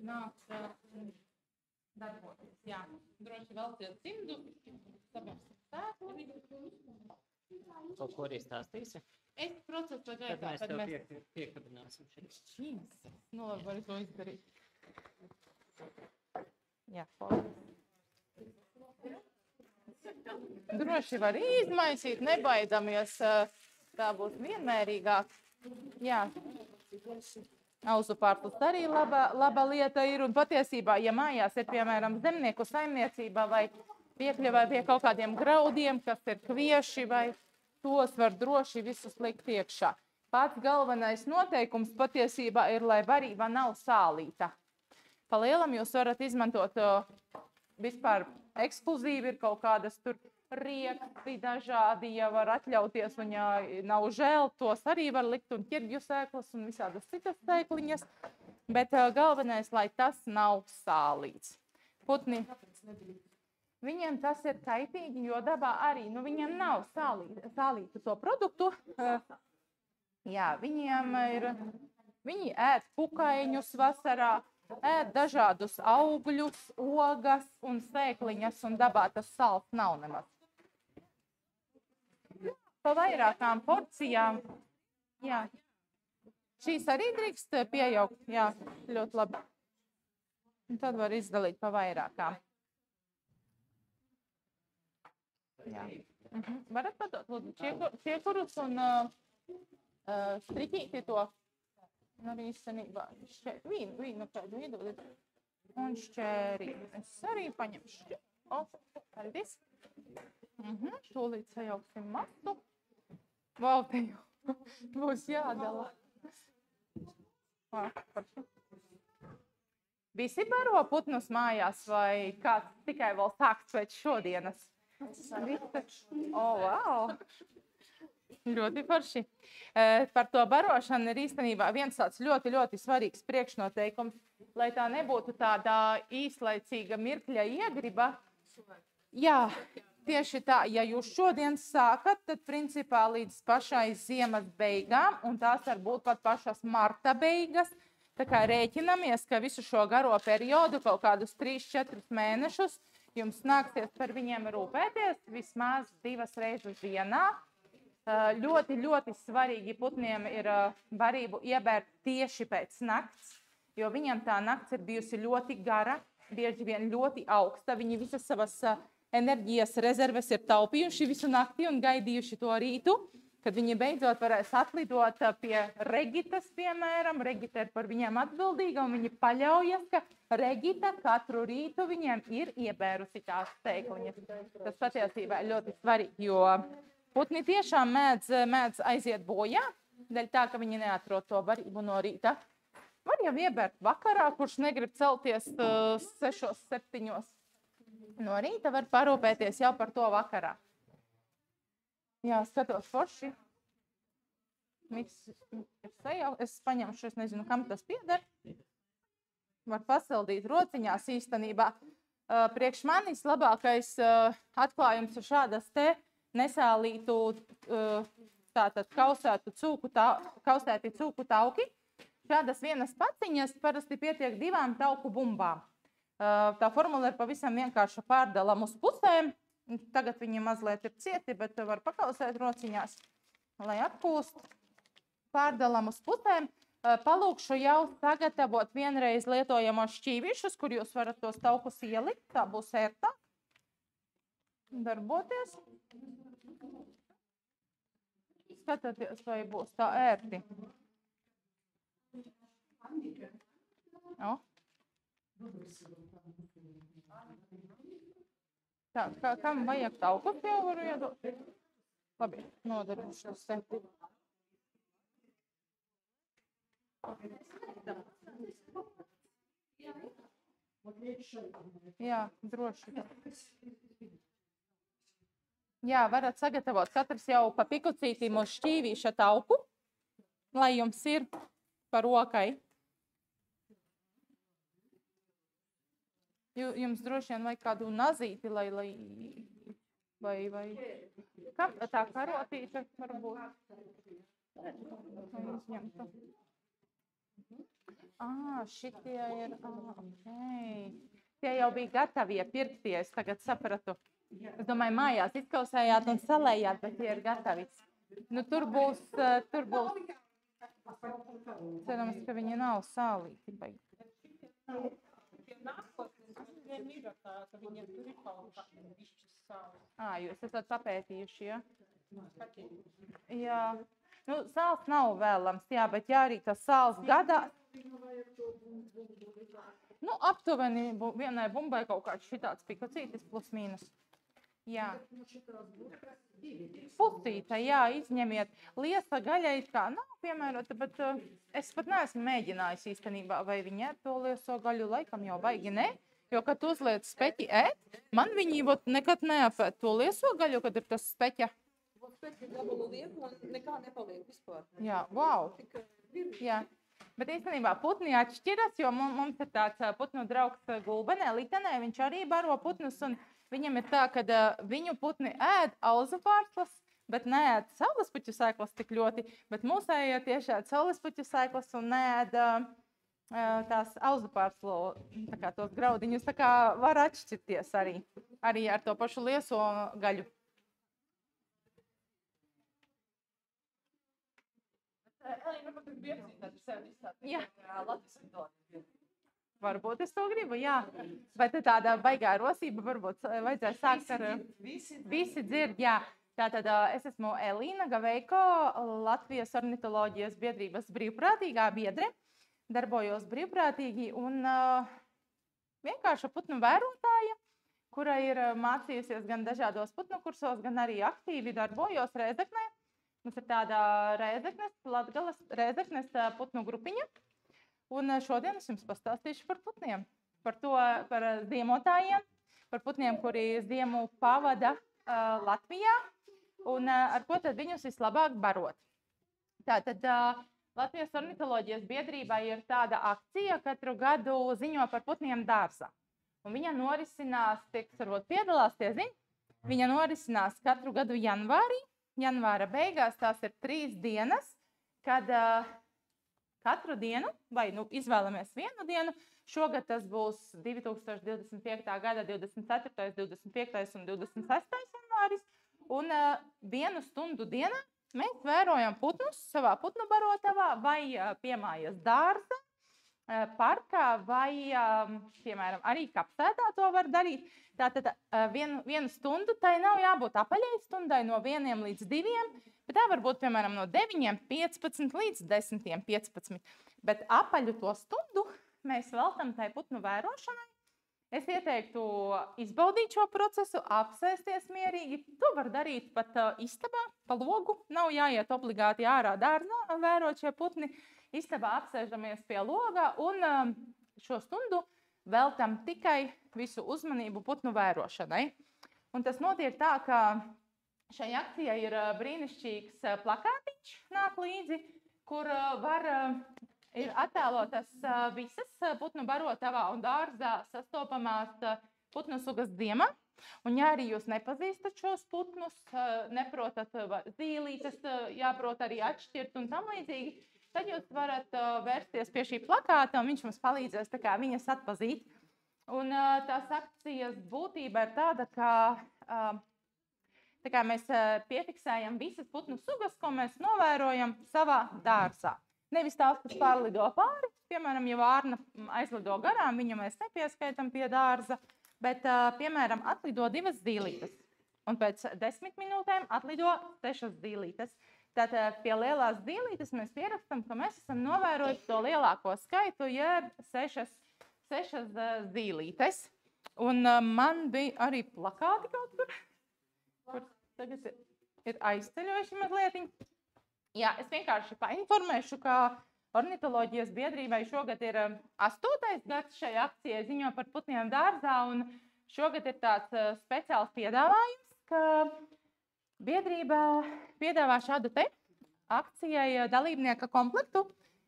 nāks darboties. Jā, droši vēl tie cimdu, sabēsim sēklu. Kaut ko arī stāstīsi? Es procesu gaitā, kad mēs tev piekabināsim šeit. Jīns, nu labi, var to izdarīt. Jā, paldies. Droši var izmaisīt, nebaidamies, tā būs vienmērīgāk. Jā. Auzu pārpust arī laba lieta ir, un patiesībā, ja mājās ir, piemēram, zemnieku saimniecībā vai piekļuvai pie kaut kādiem graudiem, kas ir kvieši, vai tos var droši visus likt iekšā. Pats galvenais noteikums patiesībā ir, lai barība nav sālīta. Pa lielam jūs varat izmantot vispār ekskluzīvi, ir kaut kādas tur rieksti dažādi, ja var atļauties, un ja nav žēl, tos arī var likt, un ķirģu sēklas un visādas citas sēkliņas, bet galvenais, lai tas nav sālīts. Putni, viņiem tas ir kaitīgi, jo dabā arī, viņiem nav sālītu to produktu. Jā, viņi ēd kukaiņus vasarā, ēd dažādus augļus, ogas un sēkliņas, un dabā tas sāls nav nemaz. Pa vairākām porcijām. Jā. Šīs arī drīkst pieaugt. Jā, ļoti labi. Un tad var izdalīt pa vairākām. Jā. Varat padot, lūdzu, čiekurus un striķīti to. Arī īstenībā vīnu kādu iedod. Un šķērī. Es arī paņemšu. Paldies. Tūlīt sajauksim matu. Vau, te jau būs jādala. Visi baro putnus mājās vai kāds tikai vēl sākts pēc šodienas? Vau! Ļoti forši. Par to barošanu ir īstenībā viens tāds ļoti, ļoti svarīgs priekšnoteikums, lai tā nebūtu tāda īslaicīga mirkļa iegriba. Jā, tieši tā, ja jūs šodien sākat, tad principā līdz pašai ziemas beigām, un tās var būt pat pašas marta beigas, tā kā rēķinamies, ka visu šo garo periodu, kaut kādus 3-4 mēnešus, jums nāksies par viņiem rūpēties vismaz 2 reizes dienā. Ļoti, ļoti svarīgi putniem ir barību iebērt tieši pēc nakts, jo viņiem tā nakts ir bijusi ļoti gara, bieži vien ļoti augsta. Viņi visas savas enerģijas rezerves ir taupījuši visu nakti un gaidījuši to rītu, kad viņi beidzot varēs atlidot pie Regitas, piemēram. Regita ir par viņiem atbildīga, un viņi paļaujas, ka Regita katru rītu viņiem ir iebērusi tās sēkliņas. Tas patiesībā ir ļoti svarīgi, jo putni tiešām mēdz aiziet bojā, dēļ tā, ka viņi neatrod to barību no rīta. Var jau iebērt vakarā, kurš negrib celties 6-7 no rīta, var parūpēties jau par to vakarā. Jā, skatos forši. Miks ir sajaukt. Es paņemšu, es nezinu, kam tas pieder. Var pasildīt rociņās īstenībā. Priekš manis labākais atklājums ir šādas te nesālītu, tātad kaustēti cūku tauki. Šādas vienas paciņas parasti pietiek 2 tauku bumbām. Tā formula ir pavisam vienkārša, pārdalam uz pusēm. Tagad viņi mazliet ir cieti, bet var pakausēt rociņās, lai atpūst. Pārdalam uz pusēm. Palūkšu jau sagatavot vienreiz lietojamos šķīvišus, kur jūs varat tos taukus ielikt. Tā būs ērtāk darboties. Skatieties, vai būs tā ērti. O. Tā, kam vajag taukus, jau varu iedot? Labi, nodarīšu se. Jā, droši. Jā, varat sagatavot katrs jau pa pikucītim uz šķīvīša tauku, lai jums ir pa rokai. Jums droši vien vajag kādu nazīti, vai kam tā karotīte varbūt izņemta. Šitie ir, okei. Tie jau bija gatavi iepirkties, tagad sapratu. Es domāju, mājās izkausējāt un salējāt, bet tie ir gatavi. Nu, tur būs, cerams, ka viņi nav sālīti. Jūs esat papētījuši, ja? Jā. Nu, sāls nav vēlams, jā, bet jā, arī tas sāls gadā. Nu, aptuveni vienai bumbai kaut kāds šitāds pikocītis plus mīnus. Jā. Pusīta, jā, izņemiet. Liesa gaļai kā nav piemērota, bet es pat neesmu mēģinājis īstenībā, vai viņi ēd to lieso gaļu, laikam jau baigi ne. Jo, kad uzliec speķi ēd, man viņi nekad neapēd to lieso gaļu, kad ir tas speķa. Speķi gabalu lieku un nekā nepaliek vispār. Jā, wow. Jā. Bet īstenībā putni atšķiras, jo mums ir tāds putnu draugs Gulbenē, Litenē, viņš arī baro putnus, un viņam ir tā, ka viņu putni ēd auzu pārslas, bet neēd saulespuķu sēklas tik ļoti, bet mūsējie tieši ēd saulespuķu sēklas un neēd tās auzu pārslu, tā kā tos graudiņus, tā kā var atšķirties arī ar to pašu lieso gaļu. Jā. Varbūt es to gribu, jā. Vai te tāda baigā rosība, varbūt vajadzēja sākt ar visi dzird, jā. Tātad es esmu Elīna Gaveiko, Latvijas ornitoloģijas biedrības brīvprātīgā biedre. Darbojos brīvprātīgi un vienkārša putnu vērotāja, kura ir mācījusies gan dažādos putnu kursos, gan arī aktīvi darbojos Rēzeknē. Mums ir tāda Latgales Rēzeknes putnu grupiņa, un šodien es jums pastāstīšu par putniem, par ziemotājiem, par putniem, kuri ziemu pavada Latvijā, un ar ko tad viņus vislabāk barot. Tātad Latvijas ornitoloģijas biedrībā ir tāda akcija, katru gadu ziņo par putniem dārzā, un viņa norisinās, varbūt piedalās, tie zin, viņa norisinās katru gadu janvārī. Janvāra beigās tās ir 3 dienas, kad katru dienu, vai izvēlamies vienu dienu, šogad tas būs 2025. gada 24., 25. un 26. janvāris, un 1 stundu dienā mēs vērojam putnus savā putnu barotavā vai piemājas dārza, parkā vai, piemēram, arī kapsētā to var darīt. Tātad vienu stundu, tai nav jābūt apaļai stundai no 1 līdz 2, bet tā var būt, piemēram, no 9:15 līdz 10:15. Bet apaļu to stundu mēs veltam tai putnu vērošanai. Es ieteiktu izbaudīt šo procesu, apsēsties mierīgi. To var darīt pat istabā, pa logu. Nav jāiet obligāti ārā dārzā vērot šie putni. Istabā apsēžamies pie logā un šo stundu veltam tikai visu uzmanību putnu vērošanai. Un tas notiek tā, ka šai akcijai ir brīnišķīgs plakātiņš nāk līdzi, kur ir attēlotas visas putnu barotavā un dārzā sastopamās putnu sugas ziemā. Un ja arī jūs nepazīstat šos putnus, neprotat zīlītes, jāprot arī atšķirt un tam līdzīgi, tad jūs varat vērsties pie šī plakāta, un viņš mums palīdzēs tā kā viņas atpazīt. Un tās akcijas būtība ir tāda, ka mēs piefiksējam visas putnu sugas, ko mēs novērojam savā dārzā. Nevis tās, kas pārlido pāri, piemēram, ja vārna aizlido garām, viņu mēs nepieskaitam pie dārza, bet, piemēram, atlido 2 zīlītes, un pēc 10 minūtēm atlido 6 zīlītes. Tātad pie lielās zīlītes mēs pierakstam, ka mēs esam novērojuši to lielāko skaitu, jeb 6 zīlītes. Un man bija arī plakāti kaut kur tagad ir aizceļojuši mazlietiņi. Jā, es vienkārši painformēšu, ka ornitoloģijas biedrībai šogad ir 8. gads šai akcijai ziņo par putniem dārzā, un šogad ir tāds speciāls piedāvājums, ka biedrība piedāvā šādu te akcijai dalībnieka komplektu,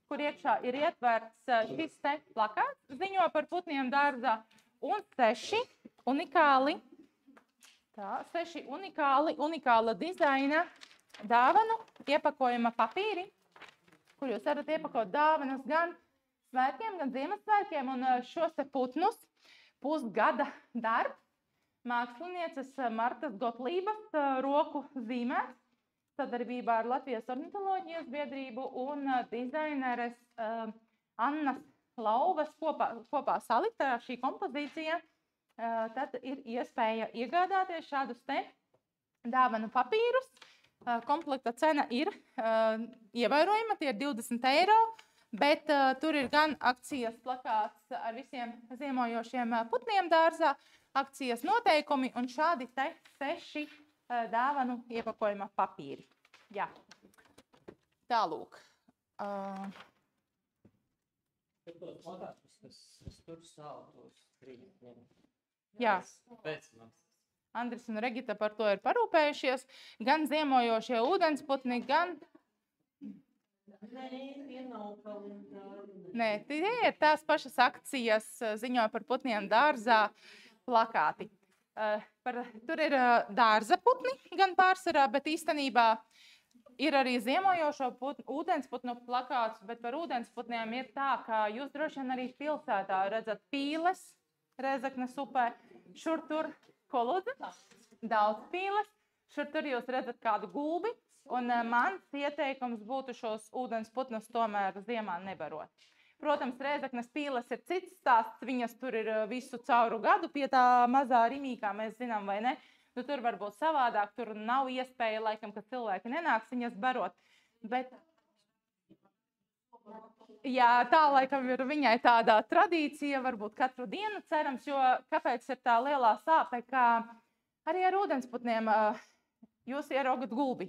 kur iekšā ir ietverts šis te plakāts, ziņo par putniem dārzā, un 6 unikāla dizaina dāvanu iepakojuma papīri, kur jūs varat iepakot dāvanas gan svētkiem, gan Ziemassvētkiem, un šos te putnus pusgada darbs mākslinieces Martas Gotlības roku zīmēs sadarbībā ar Latvijas ornitoloģijas biedrību un dizaineres Annas Lauvas kopā saliktā šī kompozīcija. Tad ir iespēja iegādāties šādus te dāvanu papīrus. Komplekta cena ir ievērojama, tie ir 20 eiro, bet tur ir gan akcijas plakāts ar visiem ziemojošiem putniem dārzā, akcijas noteikumi un šādi te 6 dāvanu iepakojuma papīri. Jā. Tālūk. Tos plakātus, kas tur stāv, tos trījiem. Jā. Pēcmaksas. Andris un Regita par to ir parūpējušies. Gan ziemojošie ūdensputni, gan... Nē, tie ir tās pašas akcijas, ziņo par putniem dārzā plakāti. Tur ir dārza putni gan pārsvarā, bet īstenībā ir arī ziemojošo ūdensputnu plakāts, bet par ūdensputniem ir tā, ka jūs droši vien arī pilsētā redzat pīles Rēzeknes upē, šur tur koludze, daudz pīles, šur tur jūs redzat kādu gulbi, un mans ieteikums būtu šos ūdensputnus tomēr ziemā nebarot. Protams, Rēzeknes pīles ir cits stāsts, viņas tur ir visu cauru gadu pie tā mazā Rimī, kā mēs zinām, vai ne? Nu, tur var būt savādāk, tur nav iespēja, laikam, ka cilvēki nenāks viņas barot, bet... Jā, tā laikam ir viņai tāda tradīcija, varbūt katru dienu cerams, jo kāpēc ir tā lielā sāpe, ka arī ar ūdensputniem jūs ieraugat gulbi.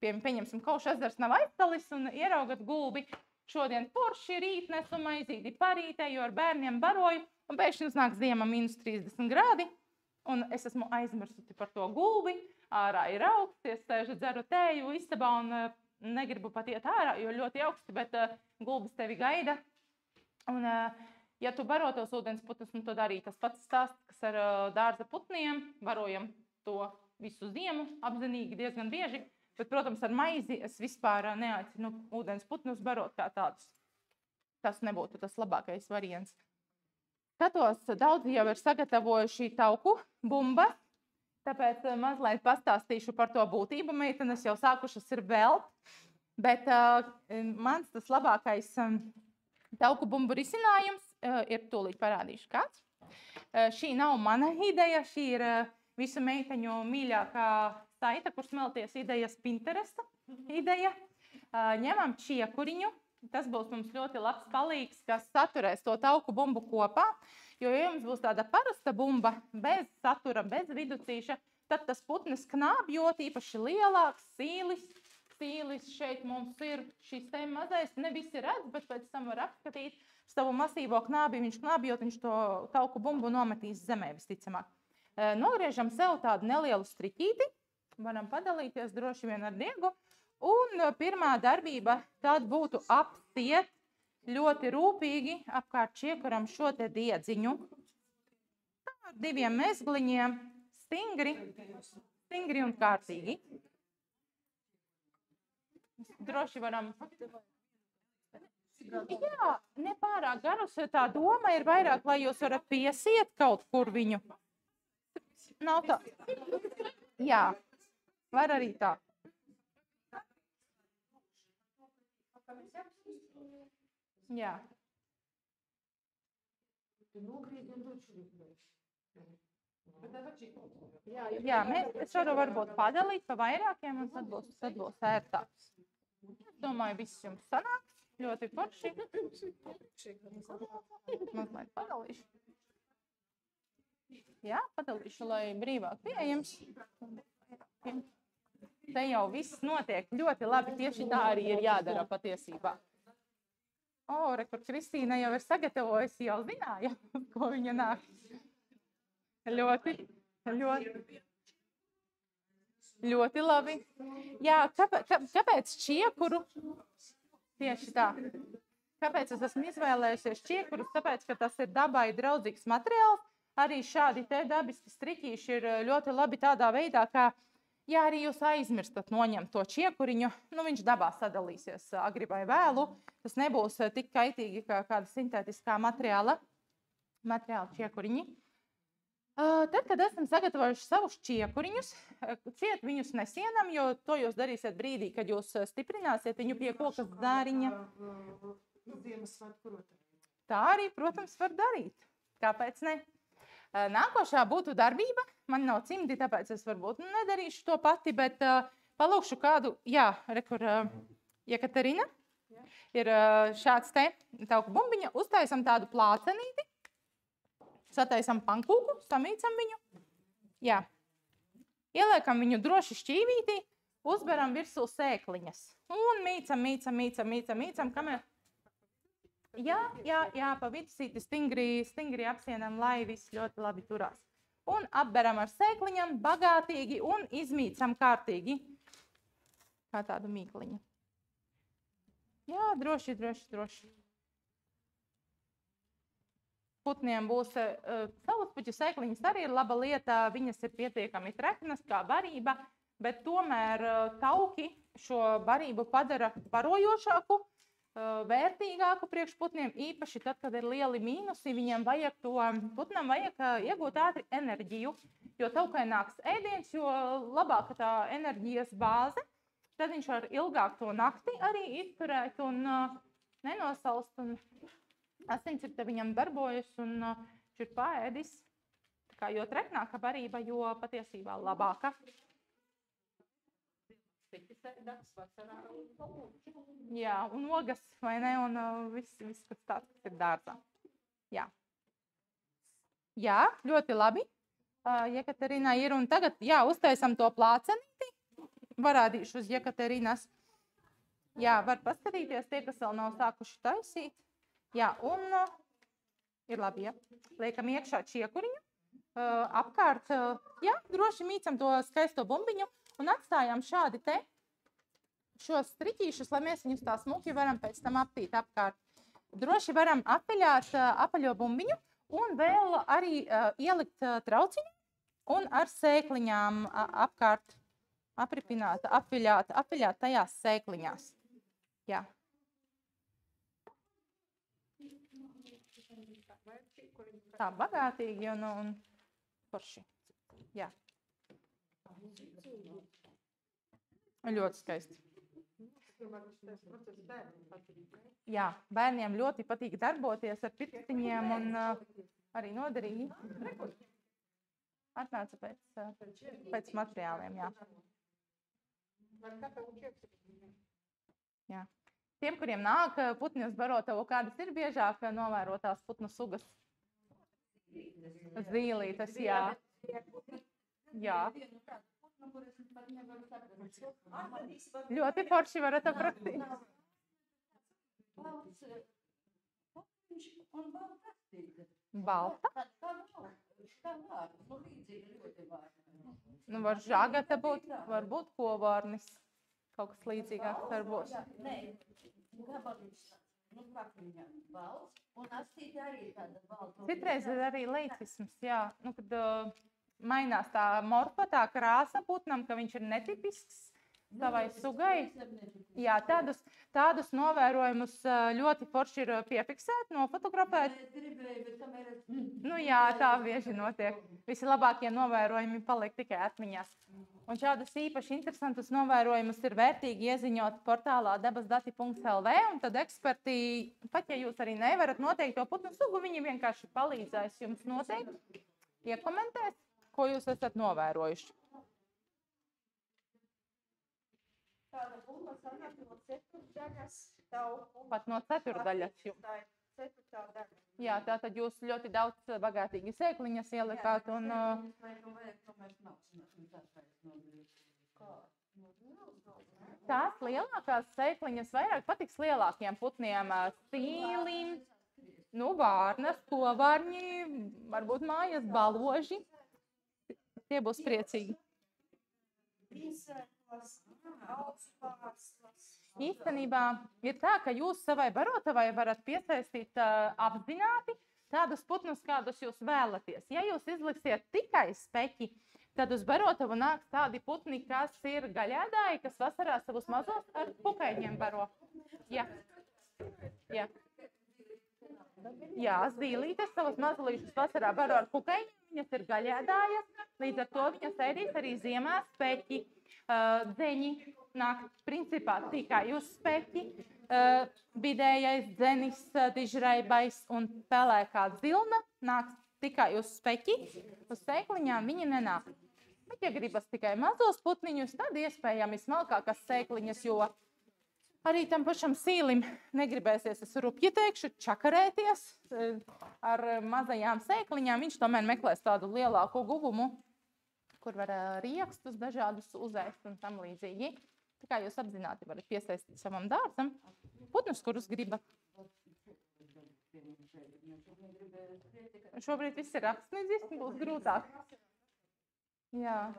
Pieņemsim, Kauš ezers nav aiztalis un ieraugat gulbi. Šodien porši rītnes un maizīti parītē, jo ar bērniem baroju, un pēkšņi uznāk ziema -30 grādi, un es esmu aizmirsusi par to gulbi, ārā ir augsts, es sēžu dzeru tēju istabā un negribu pat iet ārā, jo ļoti augsti, bet gulbis tevi gaida. Un, ja tu baro tos ūdensputnus, nu tad arī tas pats stāsts, kas ar dārza putniem, barojam to visu ziemu, apzinīgi diezgan bieži, bet, protams, ar maizi es vispār neaicinu ūdensputnus barot kā tādus. Tas nebūtu tas labākais variants. Skatos, daudzi jau ir sagatavojuši tauku bumbas, tāpēc mazliet pastāstīšu par to būtību. Meitenes jau sākušas ir velt, bet mans tas labākais tauku bumbu risinājums ir tūlīt parādīšu kāds. Šī nav mana ideja, šī ir visu meiteņu mīļākā saita, kur smelties idejas Pinteresta ideja. Ņemam čiekuriņu, tas būs mums ļoti labs palīgs, kas saturēs to tauku bumbu kopā. Jo, ja jums būs tāda parasta bumba, bez satura, bez viducīša, tad tas putnes knābjot, īpaši lielāks, sīlis. Sīlis šeit mums ir šis te mazais, ne visi redz, bet pēc tam var apskatīt savu masīvo knābi, viņš knābjot, viņš to tauku bumbu nometīs zemē visticamāk. Nogriežam sev tādu nelielu striķīti, varam padalīties droši vien ar Diegu, un pirmā darbība tad būtu apstiet ļoti rūpīgi apkārt čiekuram šo te diedziņu. Tā ar 2 mezgliņiem stingri un kārtīgi. Droši varam... Jā, nepārāk garus, tā doma ir vairāk, lai jūs varat piesiet kaut kur viņu. Nav tā. Jā, var arī tā. Jā. Jā, es varu varbūt padalīt pa vairākiem, un tad būs ērtāks. Es domāju, viss jums sanāks. Ļoti forši. Mazliet padalīšu. Jā, padalīšu, lai brīvāk pieejams. Te jau viss notiek ļoti labi. Tieši tā arī ir jādara patiesībā. Re, kur Kristīna jau ir sagatavojusi, jau zināja, ko viņa nāk. Ļoti labi. Jā, kāpēc čiekuru? Tieši tā. Kāpēc es esmu izvēlējusies čiekurus? Tāpēc, ka tas ir dabai draudzīgs materiāls. Arī šādi te dabiski striķīši ir ļoti labi tādā veidā, ka Ja arī jūs aizmirstat noņemt to čiekuriņu, nu viņš dabā sadalīsies agri vai vēlu. Tas nebūs tik kaitīgi kā kāda sintētiskā materiāla čiekuriņi. Tad, kad esam sagatavojuši savus čiekuriņus, ciet viņus nesienam, jo to jūs darīsiet brīdī, kad jūs stiprināsiet viņu pie kokas zāriņa. Tā arī, protams, var darīt. Kāpēc ne? Nākošā būtu darbība. Man nav cimdi, tāpēc es varbūt nedarīšu to pati, bet palūkšu kādu, rekur Jekaterina. Ir šāds te tauku bumbiņa. Uztaisam tādu plācenīti. Sataisam pankūku, samīcam viņu. Jā. Ieliekam viņu droši šķīvītī, uzberam virsū sēkliņas. Un mīcam, kamēr. Jā, pa vidusīti stingri apsienam, lai viss ļoti labi turās. Un apberam ar sēkliņam bagātīgi un izmīcam kārtīgi. Kā tādu mīkliņu. Jā, droši. Putniem būs saluspuķu sēkliņas arī ir laba lieta, viņas ir pietiekami treknas kā barība, bet tomēr tauki šo barību padara barojošāku, vērtīgāku priekš putniem, īpaši tad, kad ir lieli mīnusi, putnam vajag iegūt ātri enerģiju, jo taukai nāks ēdiens, jo labāka tā enerģijas bāze, tad viņš var ilgāk to nakti arī izturēt un nenosalst un asinsrite viņam darbojas un viņš ir paēdis. Tā kā jo treknāka barība, jo patiesībā labāka. Jā, un ogas, vai ne, un viss, kas tāds, kas ir dārzā. Jā, ļoti labi. Jekaterina ir, un tagad, uztaisam to plācenīti. Varādīšu uz Jekaterinas. Jā, var paskatīties tie, kas vēl nav sākuši taisīt. Jā, un ir labi, liekam iekšā čiekuriņu, apkārt, droši mīcam to skaisto bumbiņu un atstājam šādi te šos striķīšus, lai mēs viņus tā smuki varam pēc tam aptīt apkārt. Droši varam apeļāt apaļo bumbiņu un vēl arī ielikt trauciņu un ar sēkliņām apkārt apripināt, apeļāt tajās sēkliņās. Jā. Tā bagātīgi un forši. Jā. Ļoti skaisti. Jā, bērniem ļoti patīk darboties ar pirkstiņiem un arī noderīgi. Atnāca pēc materiāliem, jā. Jā. Tiem, kuriem nāk putni uz barotavu, kādas ir biežāk novērotās putnu sugas? Zīlītes, jā. Jā. Ļoti forši varat aprakstīt. Balta? Nu, var žagata būt, varbūt kovārnis. Kaut kas līdzīgāks varbūt. Citreiz ir arī leicisms, jā. Nu, kad mainās tā morfa, tā krāsa putnam, ka viņš ir netipisks savai sugai. Jā, tādus novērojumus ļoti forši ir piefiksēt, nofotografēt. Nu jā, tā bieži notiek. Visi labākie novērojumi paliek tikai atmiņās. Un šādus īpaši interesantus novērojumus ir vērtīgi ieziņot portālā debasdati.lv, un tad eksperti, pat ja jūs arī nevarat noteikt to putnu sugu, viņi vienkārši palīdzēs jums noteikt, iekomentēs, ko jūs esat novērojuši. Tāda bumba sanāk no 4 daļas tauku. Pat no 4 daļas jums. Tā ir 4. daļa. Jā, tātad jūs ļoti daudz bagātīgi sēkliņas ielikāt un... Tās lielākās sēkliņas vairāk patiks lielākiem putniem, stīlim, nu, vārnas, kovārņi, varbūt mājas baloži. Tie būs priecīgi. Īstenībā ir tā, ka jūs savai barotavai varat piesaistīt apzināti tādus putnus, kādus jūs vēlaties. Ja jūs izliksiet tikai speķi, tad uz barotavu nāks tādi putni, kas ir gaļēdāji, kas vasarā savus mazos ar kukaiņiem baro. Jā. Jā. Jā, zīlītes savus mazulīšus vasarā baro ar kukaiņiem, viņas ir gaļēdājas, līdz ar to viņas ēdīs arī ziemā speķi, dzeņi, nāk principā tikai uz speķi, vidējais dzenis, dižraibais un pelēkā zilna nāks tikai uz speķi, uz sēkliņām viņi nenāk. Bet, ja gribas tikai mazos putniņus, tad iespējami smalkākas sēkliņas, jo arī tam pašam sīlim negribēsies, es rupji teikšu, čakarēties ar mazajām sēkliņām. Viņš tomēr meklēs tādu lielāku guvumu, kur var riekstus dažādus uzēst un tam līdzīgi. Tā kā jūs apzināti varat piesaistīt savam dārzam putnus, kurus gribat. Šobrīd viss ir apsnidzis, būs grūtāk. Jā.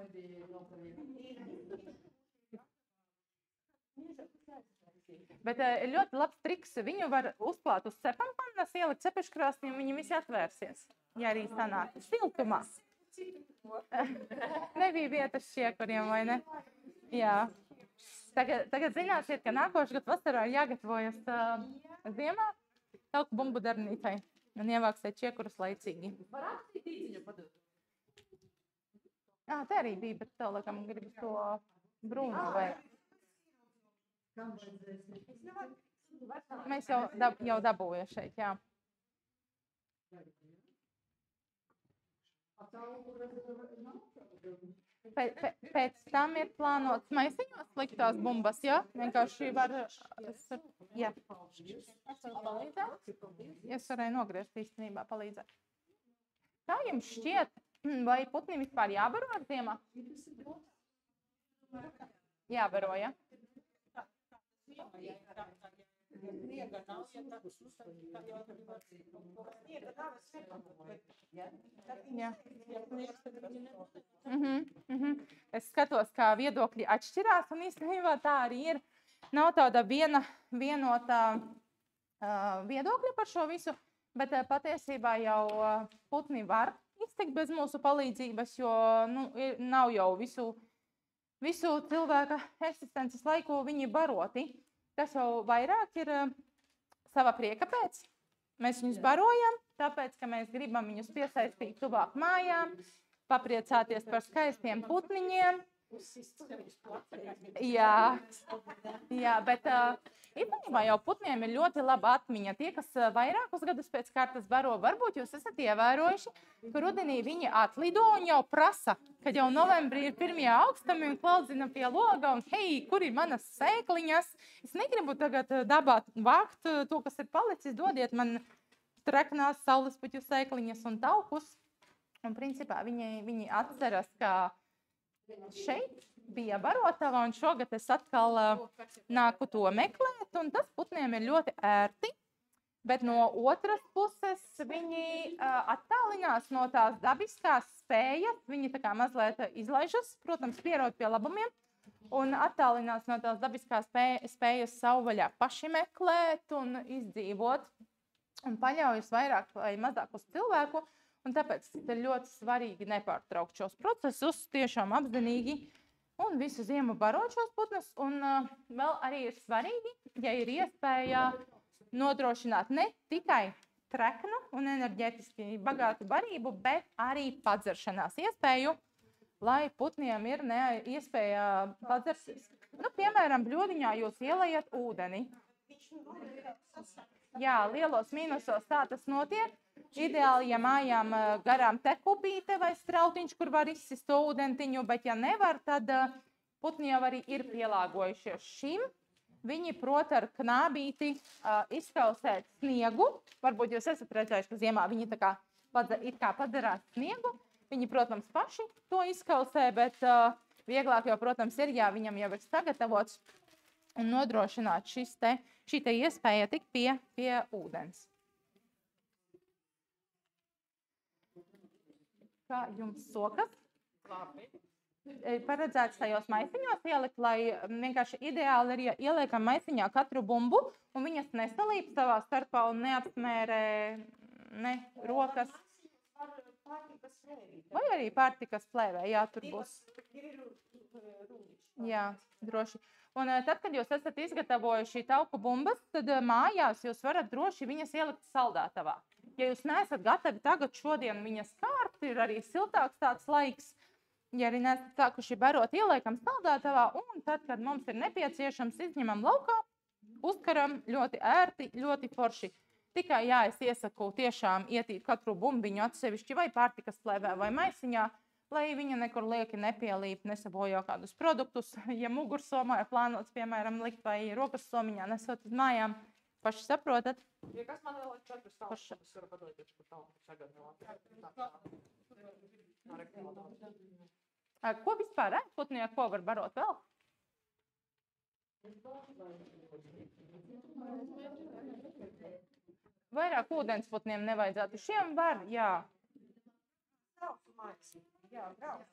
Bet ļoti labs triks. Viņu var uzklāt uz cepampannas, ielikt cepeškrāsnī un viņi visi atvērsies. Ja arī sanāk siltumā. Nebija vietas šiekuriem, vai ne? Jā. Tagad zināsiet, ka nākošais gads vasarā ir jāgatavojas ziemā tauku bumbu darbnīcai un ievāksiet čiekurus laicīgi. Var atstīt īziņu padot? Te arī bija, bet tev laikam gribas to brūnu vai... Mēs jau dabūja šeit, jā. Pēc tam ir plānots maisiņos likt tās bumbas, jā? Vienkārši var... Jā. Es varu palīdzēt? Es varēju nogriezt īstenībā palīdzēt. Kā jums šķiet, vai putni vispār jābaro ar ziemā? Jābaro, ja? Es skatos, kā viedokļi atšķirās, un īstenībā tā arī ir. Nav tāda vienota viedokļa par šo visu, bet patiesībā jau putni var iztikt bez mūsu palīdzības, jo nav jau visu cilvēka eksistences laiku viņi baroti. Tas jau vairāk ir sava prieka pēc. Mēs viņus barojam, tāpēc, ka mēs gribam viņus piesaistīt tuvāk mājām, papriecāties par skaistiem putniņiem. Jā, bet īstenībā jau putniem ir ļoti laba atmiņa. Tie, kas vairākus gadus pēc kārtas baro, varbūt jūs esat ievērojuši, ka rudenī viņi atlido un jau prasa, kad jau novembrī ir pirmie augstami un klaudzina pie loga un hei, kur ir manas sēkliņas? Es negribu tagad dabā vākt to, kas ir palicis, dodiet man treknās saulespuķu sēkliņas un taukus. Un principā viņi atceras, ka šeit bija barotava, un šogad es atkal nāku to meklēt, un tas putniem ir ļoti ērti, bet no otras puses viņi attālinās no tās dabiskās spējas, viņi tā kā mazliet izlaižas, protams, pierod pie labumiem, un attālinās no tās dabiskās spējas savvaļā paši meklēt un izdzīvot, un paļaujas vairāk vai mazāk uz cilvēku. Un tāpēc ir ļoti svarīgi nepārtraukt šos procesus, tiešām apzinīgi un visu ziemu barot šos putnus. Un vēl arī ir svarīgi, ja ir iespēja nodrošināt ne tikai treknu un enerģetiski bagātu barību, bet arī padzeršanās iespēju, lai putniem ir iespēja padzerties. Piemēram, bļodiņā jūs ielejat ūdeni. Jā, lielos mīnusos tā tas notiek. Ideāli, ja mājām garām tek upīte vai strautiņš, kur var izsist to ūdentiņu, bet ja nevar, tad putni jau arī ir pielāgojušies šim. Viņi prot ar knābīti izkausēt sniegu. Varbūt jūs esat redzējuši, ka ziemā viņi tā kā padzerās sniegu. Viņi, protams, paši to izkausē, bet vieglāk jau, protams, ir, ja viņam jau ir sagatavots un nodrošināt šī iespēja tikt pie ūdens. Kā jums sokas? Labi. Paredzēts tajos maisiņos ielikt, lai vienkārši ideāli ir, ja ieliekam maisiņā katru bumbu, un viņas nesalīp savā starpā un neapsmērē ne rokas. pārtikas plēvīte. Vai arī pārtikas plēvē, jā, tur būs. Ir rūliņš. Jā, droši. Un tad, kad jūs esat izgatavojuši tauku bumbas, tad mājās jūs varat droši viņas ielikt saldētavā. Ja jūs neesat gatavi tagad šodien viņas kārt, ir arī siltāks tāds laiks, ja arī neesat sākuši barot, ieliekam saldētavā, un tad, kad mums ir nepieciešams, izņemam laukā, uzkaram ļoti ērti, ļoti forši. Tikai, jā, es iesaku tiešām ietīt katru bumbiņu atsevišķi vai pārtikas plēvē vai maisiņā, lai viņa nekur lieki nepielīp, nesabojā kādus produktus. Ja mugursomā ir plānots, piemēram, likt vai rokas somiņā nesot uz mājām, paši saprotat. Ja kas man vēl ir 4 stāvus, es varu padalīties par tālu tagad no Ko vispār ēkputni, ar ko var barot vēl? Vairāk ūdensputniem nevajadzētu. Šiem var, jā. Jā, brauc.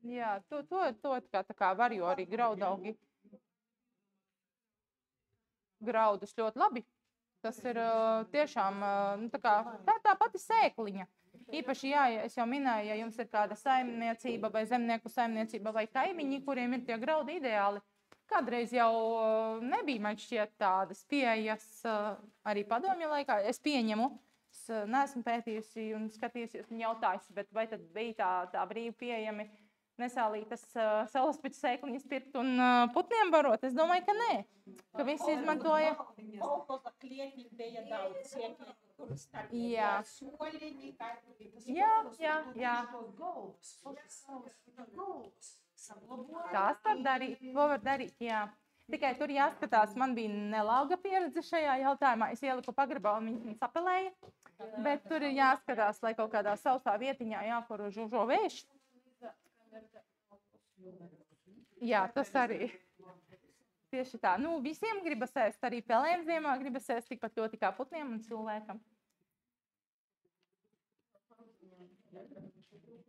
Jā, to kā var, jo arī graudaugi graudus ļoti labi. Tas ir tiešām, nu, tā pati sēkliņa. Īpaši, jā, es jau minēju, ja jums ir kāda saimniecība vai zemnieku saimniecība vai kaimiņi, kuriem ir tie graudi ideāli. Kādreiz jau nebija, man šķiet, tādas pieejas arī padomju laikā. Es pieņemu, es neesmu pētījusi un skatījusies un jautājusi, bet vai tad bija tā brīvi pieejami nesālītas salaspītas sēkliņas pirkt un putniem barot? Es domāju, ka nē, ka visi izmantoja. Kolhoza klieki bija daudz sēkļi, kuras starp Jā. soļiņi, Jā. Tās var darīt, to var darīt, jā. Tikai tur jāskatās, man bija nelauga pieredze šajā jautājumā. Es ieliku pagrabā un viņas apelēja, bet tur ir jāskatās, lai kaut kādā sausā vietiņā jākur žužo vējš. Jā, tas arī. Tieši tā. Nu, visiem gribas ēst, arī pelēm ziemā gribas ēst tikpat ļoti kā putniem un cilvēkam.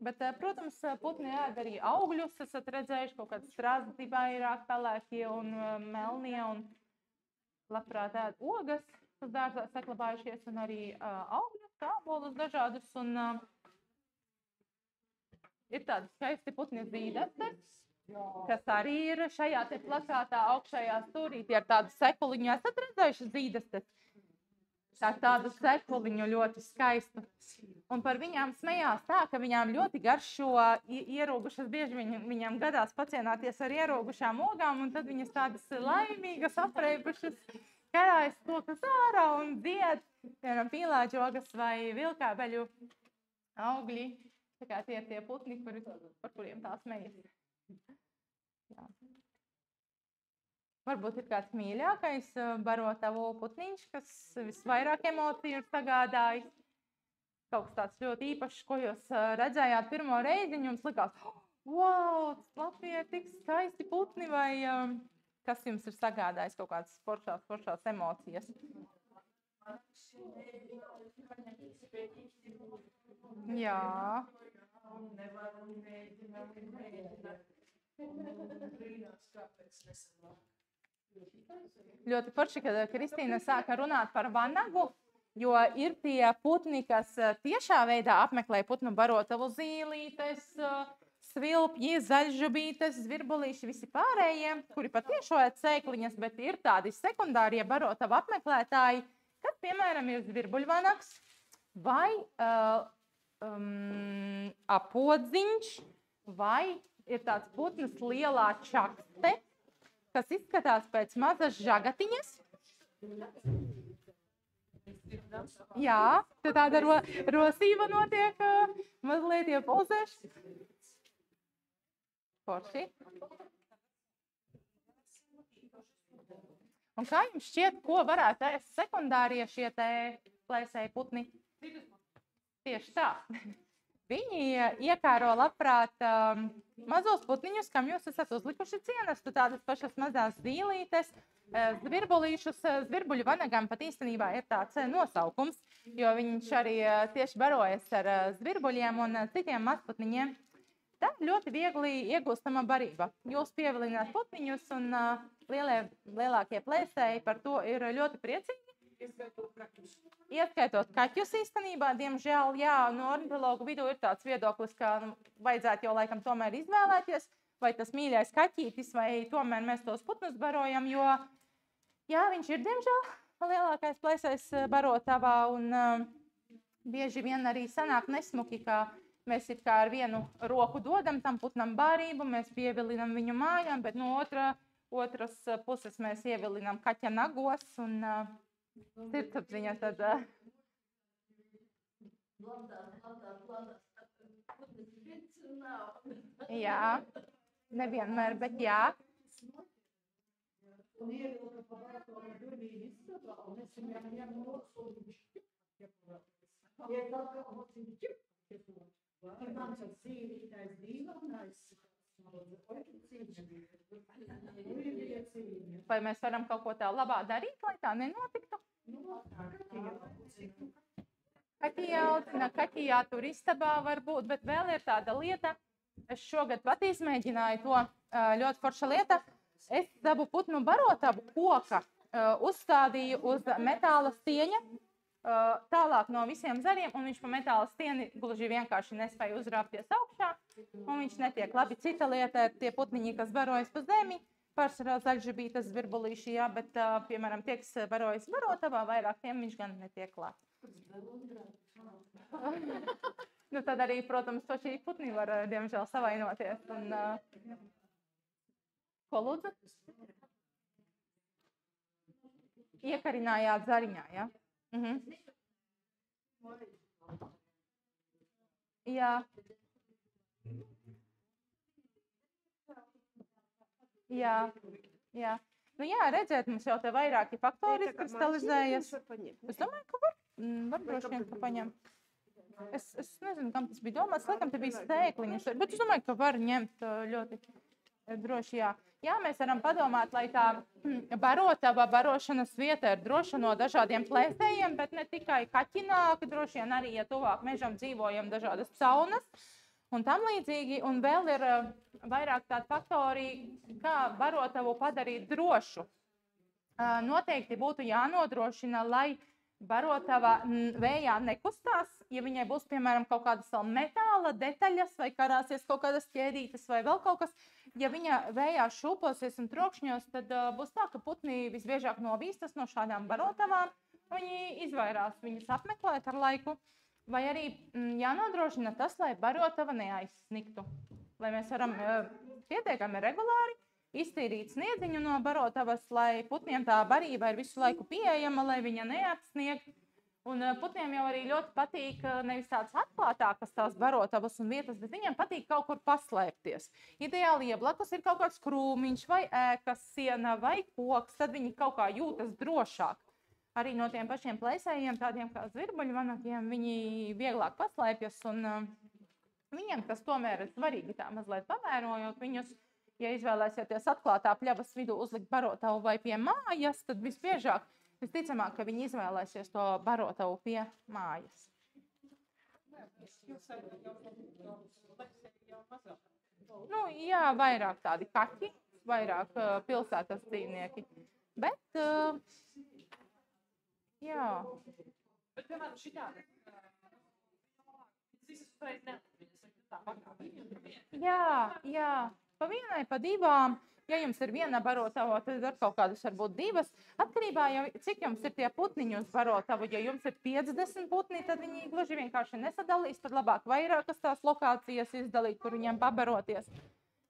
Bet, protams, putni ēd arī augļus. Esat redzējuši kaut kādas strāzdi vairāk pelēkie un melnie un labprāt ēd ogas, kas dārzā saklabājušies, un arī augļus, ābolus dažādus. Un ir tādi skaisti putni zīdastes, kas arī ir šajā te plakātā augšējā stūrītī ar tādu sekuliņu. Esat redzējuši zīdastes? Tādu sekuliņu ļoti skaistu. Un par viņām smējās tā, ka viņām ļoti garšo ierūgušas, bieži viņām gadās pacienāties ar ierūgušām ogām, un tad viņas tādas laimīgas, apreibušas, karājas kokas ārā un dzied, piemēram, pīlāģogas vai vilkābeļu augļi. Tā kā tie ir tie putni, par kuriem tā smejas. Jā. Varbūt ir kāds mīļākais barotavu putniņš, kas visvairāk emociju ir sagādājis. Kaut kas tāds ļoti īpašs, ko jūs redzējāt pirmo reizi, un jums likās, wow, Latvijā ir tik skaisti putni, vai kas jums ir sagādājis kaut kādas foršās emocijas? Jā. Ļoti forši, kad Kristīna sāka runāt par vanagu, jo ir tie putni, kas tiešā veidā apmeklē putnu barotavu, zīlītes, svilpji, zaļžubītes, zvirbulīši, visi pārējie, kuri patiešo ēd sēkliņas, bet ir tādi sekundārie barotavu apmeklētāji, kas, piemēram, ir zvirbuļvanags vai apodziņš, vai ir tāds putns lielā čakste, kas izskatās pēc mazas žagatiņas. Jā, tad tāda rosība notiek, mazliet iepulzēš. Forši. Un kā jums šķiet, ko varētu ēst sekundārie šie te plēsēji putni? Tieši tā. Viņi iekāro labprāt mazos putniņus, kam jūs esat uzlikuši cienestu, tādas pašas mazās zīlītes, zvirbulīšus. Zvirbuļu vanagam pat īstenībā ir tāds nosaukums, jo viņš arī tieši barojas ar zvirbuļiem un citiem mazputniņiem. Tā ļoti viegli iegūstama barība. Jūs pievilināt putniņus un lielākie plēsēji par to ir ļoti priecīgi. Ieskaitot kaķus īstenībā, diemžēl, jā, no ornitologu vidū ir tāds viedoklis, ka vajadzētu jau laikam tomēr izvēlēties, vai tas mīļais kaķītis, vai tomēr mēs tos putnus barojam, jo, jā, viņš ir, diemžēl, lielākais plēsais barotavā, un bieži vien arī sanāk nesmuki, ka mēs it kā ar vienu roku dodam tam putnam bārību, mēs pievilinam viņu mājām, bet no otras puses mēs ievilinam kaķa nagos, un sirdsapziņa tad... Jā, nevienmēr, bet jā. Vai mēs varam kaut ko tā labā darīt, lai tā nenotiktu? Kaķi jaucina, kaķi jātur istabā varbūt, bet vēl ir tāda lieta. Es šogad pat izmēģināju to ļoti forša lieta. Es savu putnu barotavu koka uzstādīju uz metāla stieņa, tālāk no visiem zariem, un viņš pa metāla stieni gluži vienkārši nespēja uzrāpties augšā, un viņš netiek labi. Cita lieta ir tie putniņi, kas barojas pa zemi, pārsvarā zaļžabītas virbulīši, jā, bet, piemēram, tie, kas barojas barotavā, vairāk tiem viņš gan netiek klāt. Nu, tad arī, protams, to šī putni var, diemžēl, savainoties. Un, ko lūdzu? Iekarinājāt zariņā, jā? Jā. Jā, jā. Nu jā, redziet, mums jau te vairāki faktori izkristalizējas. Es domāju, ka var droši vien, ka paņem. Es nezinu, kam tas bija domāts, laikam te bija stēkliņas, bet es domāju, ka var ņemt ļoti droši, jā. Jā, mēs varam padomāt, lai tā barotava barošanas vieta ir droša no dažādiem plēsējiem, bet ne tikai kaķi nāk, droši vien arī, ja tuvāk mežam dzīvojam dažādas caunas un tam līdzīgi. Un vēl ir vairāk tādi faktori, kā barotavu padarīt drošu. Noteikti būtu jānodrošina, lai barotava vējā nekustās, ja viņai būs, piemēram, kaut kādas vēl metāla detaļas vai karāsies kaut kādas ķēdītes vai vēl kaut kas. Ja viņa vējā šūposies un trokšņos, tad būs tā, ka putni visbiežāk novīstas no šādām barotavām. Viņi izvairās viņas apmeklēt ar laiku. Vai arī jānodrošina tas, lai barotava neaizsniktu. Lai mēs varam pietiekami regulāri iztīrīt sniedziņu no barotavas, lai putniem tā barība ir visu laiku pieejama, lai viņa neapsnieg. Un putniem jau arī ļoti patīk nevis tādas atklātākas tās barotavas un vietas, bet viņiem patīk kaut kur paslēpties. Ideāli, ja blakus ir kaut kāds krūmiņš vai ēkas siena vai koks, tad viņi kaut kā jūtas drošāk. Arī no tiem pašiem plēsējiem, tādiem kā zvirbuļvanakiem, viņi vieglāk paslēpjas, un viņiem tas tomēr ir svarīgi tā mazliet pavērojot viņus. Ja izvēlēsieties atklātā pļavas vidū uzlikt barotavu vai pie mājas, tad visbiežāk, visticamāk, ka viņi izvēlēsies to barotavu pie mājas. Nu, jā, vairāk tādi kaķi, vairāk pilsētas dzīvnieki. Bet, jā. Bet, piemēram, šitādi. Visas uzreiz neatpīnas, tā pakā. Jā. Pa vienai, pa divām. Ja jums ir viena barotava, tad ar kaut kādas varbūt divas. Atkarībā, cik jums ir tie putniņi uz barotavu. Ja jums ir 50 putni, tad viņi gluži vienkārši nesadalīs. Tad labāk vairākas tās lokācijas izdalīt, kur viņiem pabaroties.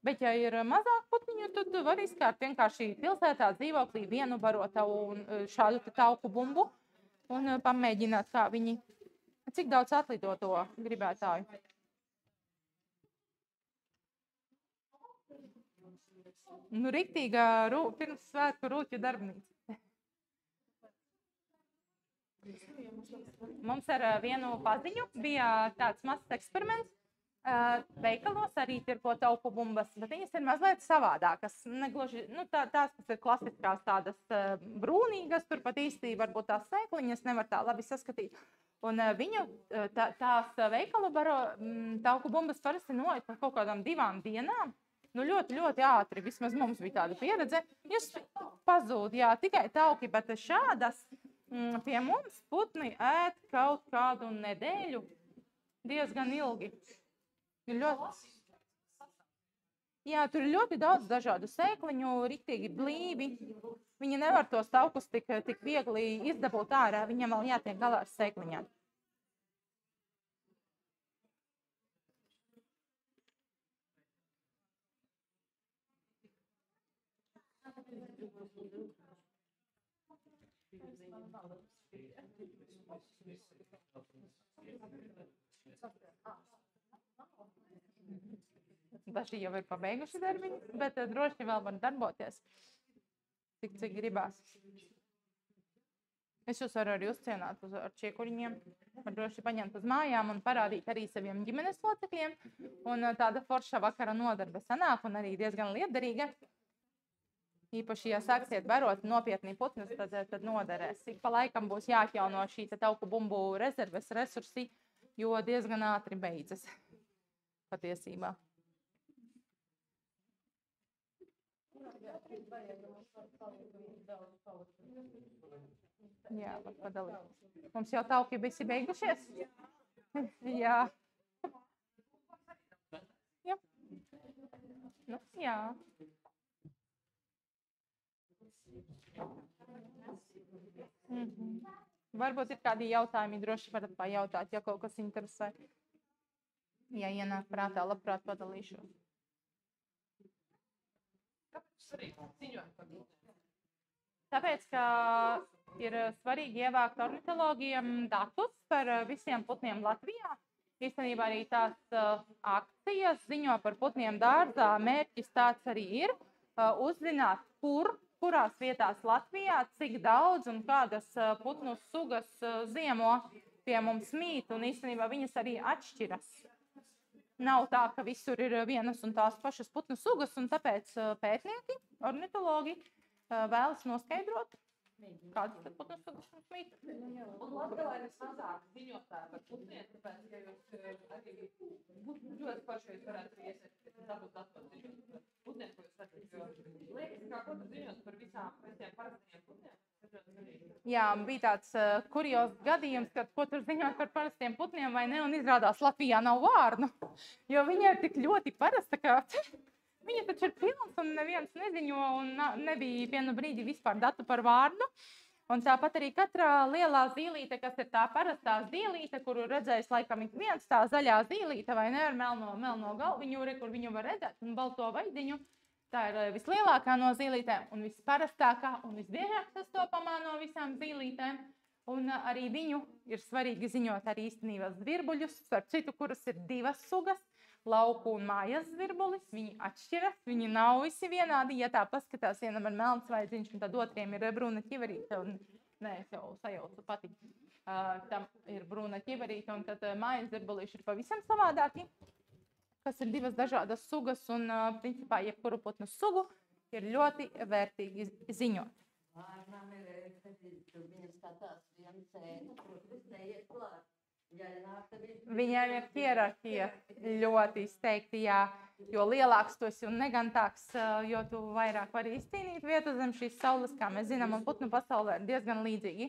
Bet ja ir mazāk putniņu, tad var izkārt vienkārši pilsētā dzīvoklī vienu barotavu un šādu tauku bumbu. Un pamēģināt, kā viņi, cik daudz atlido to gribētāju. Nu, riktīgā pirms svētku rūķu darbnīca. Mums ar vienu paziņu bija tāds mazs eksperiments. Veikalos arī tirko tauku bumbas, bet viņas ir mazliet savādākas. Negluži, nu, tās, kas ir klasiskās tādas brūnīgas, tur pat īsti varbūt tās sēkliņas nevar tā labi saskatīt. Un viņu tās veikalu tauku bumbas parasti noiet par kaut kādām 2 dienām. Nu, ļoti, ļoti ātri, vismaz mums bija tāda pieredze. Jūs pazūd, jā, tikai tauki, bet šādas Pie mums putni ēd kaut kādu nedēļu diezgan ilgi. Ir ļoti... Jā, tur ir ļoti daudz dažādu sēkliņu, riktīgi blīvi. Viņi nevar tos taukus tik viegli izdabūt ārā, viņiem vēl jātiek galā ar sēkliņām. Daži jau ir pabeiguši darbiņu, bet droši vēl var darboties, cik gribās. Es jūs varu arī uzcienāt ar čiekuļiem, var droši paņemt uz mājām un parādīt arī saviem ģimenes locekļiem. Un tāda forša vakara nodarbe sanāk un arī diezgan liederīga. Īpaši, ja sāksiet barot nopietni putnus, tad noderēs. Ik pa laikam būs jāatjauno šī tauku bumbu rezerves resursi, jo diezgan ātri beidzas patiesībā. Jā, var padalīt. Mums jau tauki visi beigušies? Jā. Jā. Nu, jā. Varbūt ir kādi jautājumi, droši varat pajautāt, ja kaut kas interesē. Ja ienāk prātā, labprāt padalīšos. Tāpēc, ka ir svarīgi ievākt ornitologiem datus par visiem putniem Latvijā. Īstenībā arī tās akcijas ziņo par putniem dārzā. Mērķis tāds arī ir uzzināt, kurās vietās Latvijā, cik daudz un kādas putnu sugas ziemo pie mums mīt, un īstenībā viņas arī atšķiras. Nav tā, ka visur ir vienas un tās pašas putnu sugas, un tāpēc pētnieki, ornitologi vēlas noskaidrot, kādas tad putnu sugas mums mīt. Un Latvijā ir mazāk ziņotāji par putniem, tāpēc, ka jūs arī ļoti paši jūs varētu iesaistīt dabūt atpakaļ par putniem, ko jūs varat, jo liekas, kā ko tu ziņot par visiem parastajiem putniem? Jā, bija tāds kurjos gadījums, kad ko tur ziņot par parastiem putniem vai ne, un izrādās Latvijā nav vārnu, jo viņi ir tik ļoti parasta, ka viņi taču ir pilns un neviens neziņo, un nebija vienu brīdi vispār datu par vārnu. Un tāpat arī katra lielā zīlīte, kas ir tā parastā zīlīte, kuru redzējis laikam ik viens, tā zaļā zīlīte vai ne, ar melno galviņu, kur viņu var redzēt, un balto vaidiņu. Tā ir vislielākā no zīlītēm un visparastākā un visbiežāk sastopamā no visām zīlītēm. Un arī viņu ir svarīgi ziņot arī īstenībā zvirbuļus, starp citu, kuras ir divas sugas, lauku un mājas zvirbulis. Viņi atšķiras, viņi nav visi vienādi. Ja tā paskatās, vienam ir melns vaidziņš, un tad otriem ir brūna ķiverīte. Nē, es jau sajaucu pati. Tam ir brūna ķiverīte, un tad mājas zvirbulīši ir pavisam savādāki, kas ir divas dažādas sugas, un principā jebkuru putnu sugu ir ļoti vērtīgi ziņot. Viņiem ir hierarhija ļoti izteikti, jā, jo lielāks tu esi un negantāks, jo tu vairāk vari izcīnīt vietu zem šīs saules, kā mēs zinām, un putnu pasaulē ir diezgan līdzīgi.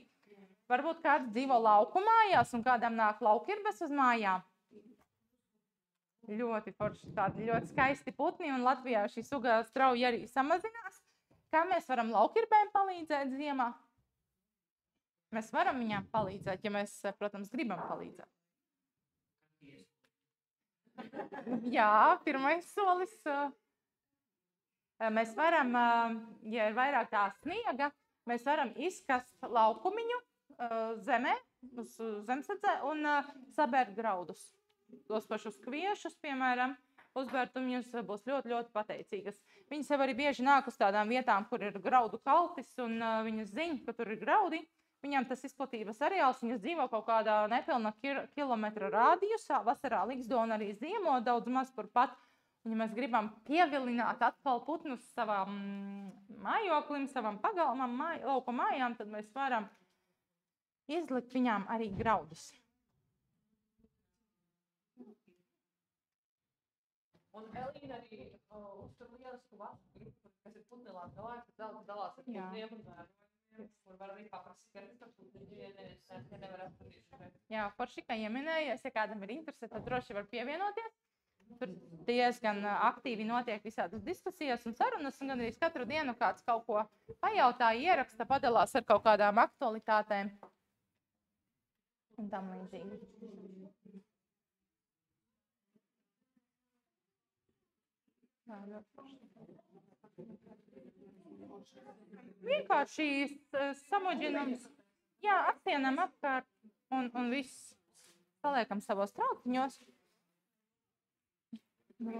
Varbūt kāds dzīvo lauku mājās, un kādam nāk laukirbes uz mājām. Ļoti forši, tādi ļoti skaisti putni, un Latvijā šī suga strauji arī samazinās. Kā mēs varam laukirbēm palīdzēt ziemā? Mēs varam viņām palīdzēt, ja mēs, protams, gribam palīdzēt. Jā, pirmais solis. Mēs varam, ja ir vairāk tā sniega, mēs varam izkast laukumiņu zemē, uz zemsadzē un sabērt graudus. Tos pašus kviešus, piemēram, uzbērt, un viņas būs ļoti, ļoti pateicīgas. Viņas jau arī bieži nāk uz tādām vietām, kur ir graudu kaltis, un viņas zina, ka tur ir graudi. Viņām tas izplatības areāls, viņas dzīvo kaut kādā nepilna kilometra rādījusā, vasarā ligzdo un arī ziemo daudz maz turpat. Un ja mēs gribam pievilināt atkal putnus savam mājoklim, savam pagalmam, lauku mājām, tad mēs varam izlikt viņām arī graudus. Un Elīna arī uztur lielisku vastu grupu, kas ir putni Latgalē, kas daudz dalās ar putniem un bērniem. Kur var arī paprasti kartes, ja nevar atradīt. Jā, forši, ka ieminējies, ja kādam ir interese, tad droši var pievienoties. Tur diezgan aktīvi notiek visādas diskusijas un sarunas, un gandrīz katru dienu kāds kaut ko pajautā, ieraksta, padalās ar kaut kādām aktualitātēm un tam līdzīgi. Vienkārši samuģinam, jā, apsienam apkārt un viss paliekam savos trauciņos. Man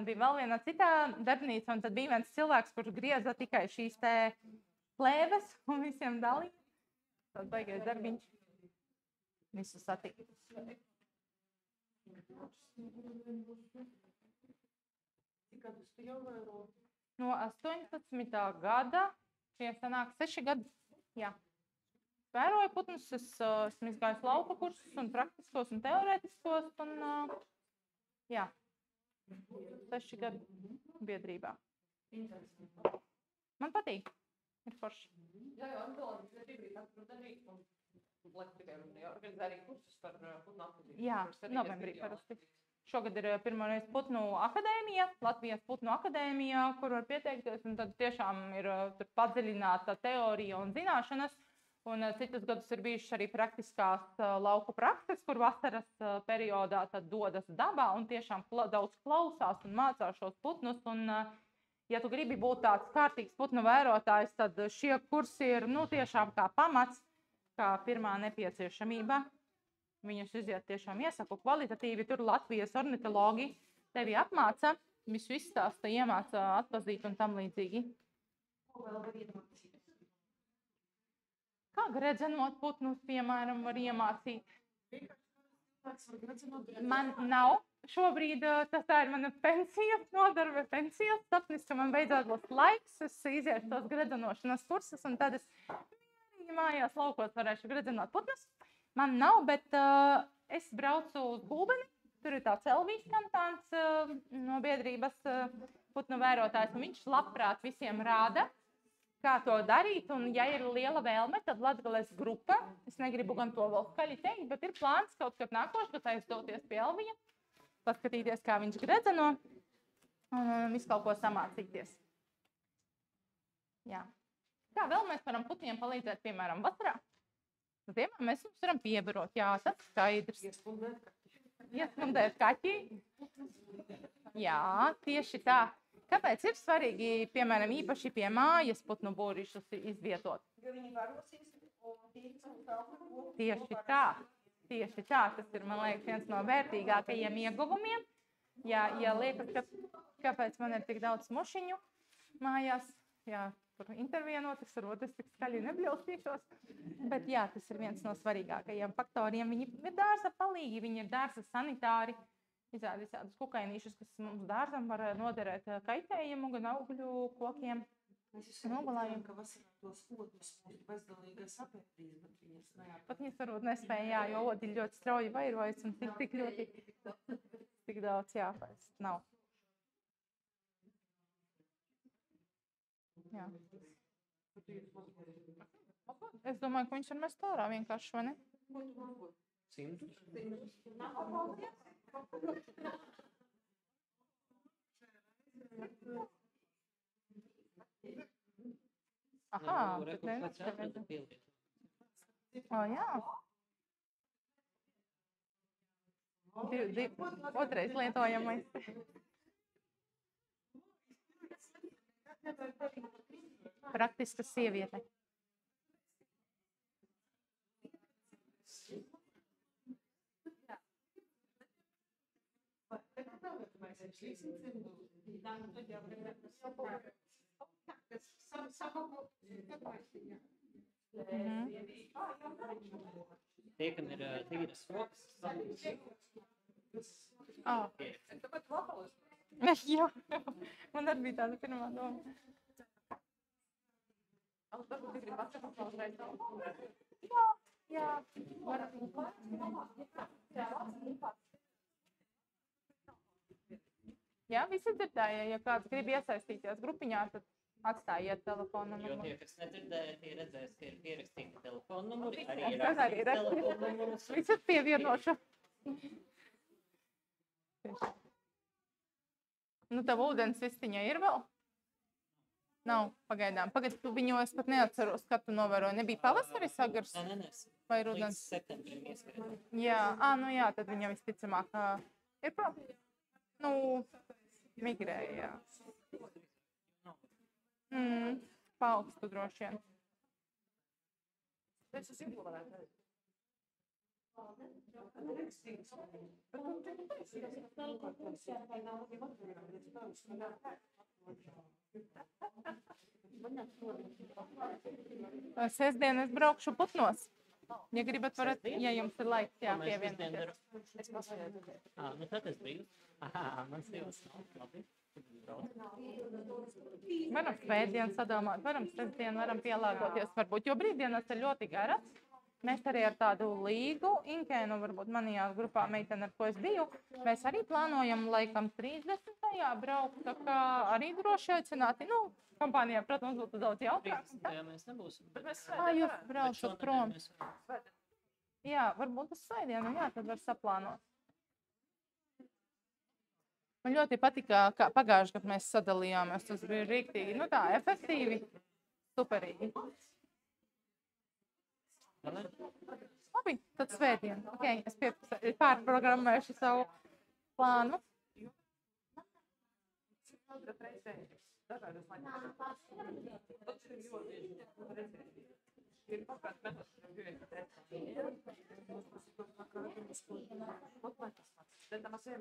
bija vēl viena citā darbnīca, un tad bija viens cilvēks, kurš grieza tikai šīs te plēves un visiem dalīja. Tad baigais darbiņš. Visu satika. No 18. gada, šie sanāk 6 gadi, jā. Vēroju putnus, esmu izgājis lauka kursus un praktiskos un teorētiskos, un jā, 6 gadu biedrībā. Man patīk, ir forši. Jā, arī organizē arī kursus par putnu attīstību. Jā, novembrī parasti. Šogad ir pirmoreiz Putnu akadēmija, Latvijas Putnu akadēmija, kur var pieteikties, un tad tiešām ir tur padziļināta teorija un zināšanas. Un citus gadus ir bijušas arī praktiskās lauku prakses, kur vasaras periodā tad dodas dabā un tiešām daudz klausās un mācās šos putnus. Un, ja tu gribi būt tāds kārtīgs putnu vērotājs, tad šie kursi ir tiešām kā pamats, kā pirmā nepieciešamība. Viņus iziet tiešām iesaku kvalitatīvi. Tur Latvijas ornitologi tevi apmāca, visu izstāsta, iemāca atpazīt un tam līdzīgi. Kā gredzenot putnus, piemēram, var iemācīt? Man nav. Šobrīd tā ir mana pensijas nodarbe, pensijas sapnis, ka man beidzot būs laiks. Es iziešu tos gredzenošanas kursus, un tad es mājās laukos varēšu gredzenot putnus. Man nav, bet es braucu uz Gulbeni. Tur ir tāds Elvijas kantāns no biedrības putnu vērotājs, un viņš labprāt visiem rāda, kā to darīt. Un, ja ir liela vēlme, tad Latgales grupa, es negribu gan to vēl skaļi teikt, bet ir plāns kaut kad nākošais aizdoties pie Elvija, paskatīties, kā viņš gredzeno, un visu kaut ko samācīties. Jā. Kā vēl mēs varam putniem palīdzēt, piemēram, vasarā? Ziemā mēs jums varam piebarot, jā, tas skaidrs. Iesmundēt kaķi. Jā, tieši tā. Kāpēc ir svarīgi, piemēram, īpaši pie mājas putnu būrišus izvietot? Jo viņi varosies un tīks un kaut. Tieši tā. Tieši tā. Tas ir, man liekas, viens no vērtīgākajiem ieguvumiem. Ja liekas, kāpēc man ir tik daudz mušiņu mājās, jā, tur intervienot, varbūt es tik skaļi nebļaustīšos. Bet jā, tas ir viens no svarīgākajiem faktoriem. Viņi ir dārza palīgi, viņi ir dārza sanitāri. Izrāda visādus kukainīšus, kas mums dārzam var noderēt kaitējumu, gan augļu kokiem. Mēs uzskatījām, ka vasarā tos odus būtu bezdalīgais apēdīs, bet viņas neapēdīs. Pat viņas varbūt nespēja, jā, jo odi ļoti strauji vairojas un tik ļoti tik daudz jāpēst. Nav. Jā. Es domāju, ka viņš ir mest ārā vienkārši, vai ne? Aha, bet ne. O, jā. Otrais lietojamais. Praktiska sieviete. Tie, kam ir tīras rokas, Jā, man arī bija tāda pirmā doma. Jā. Jā, visi dzirdēja, ja kāds grib iesaistīties grupiņā, tad atstājiet telefonu Jo numuru. tie, kas nedzirdēja, tie redzēs, ka ir pierakstīti telefonu numuri, arī ir Tas arī rakstīts ir telefonu numurs. Visus pievienošu. Nu, tev ūdens vistiņa ir vēl? Nav, pagaidām. Pagad, tu viņu es pat neatceros, kad tu novēroji. Nebija pavasaris agars Nē, vai līdz rudens? septembrim ieskrēja. Jā, nu jā, tad viņa visticamāk ir prom. Nu, migrēja, jā. Paaugstu droši vien. Es esmu ieguldījis. Sestdien es braukšu putnos. Ja gribat, varat, ja jums ir laiks, jā, pievienoties. Es pasēju. Nu tad es biju. Man sievas nav. Labi. Varam svētdienu sadomāt, varam sestdienu, varam pielāgoties varbūt, jo brīvdienas ir ļoti garas. Mēs arī ar tādu līgu, Inkēnu, varbūt manijā grupā meitene, ar ko es biju, mēs arī plānojam laikam 30. braukt, tā kā arī droši aicināti. Nu, kompānijā, protams, būtu daudz jautāk. Jā, mēs nebūsim. Bet mēs Jūs braucat prom. Jā, varbūt uz svētdienu, jā, tad var saplānot. Man ļoti patika, kā pagājuši, kad mēs sadalījāmies. Tas bija rīktīgi, nu tā, efektīvi, superīgi. Labi, tad svētdien. Okay, es pārprogrammēšu savu plānu. Tämä se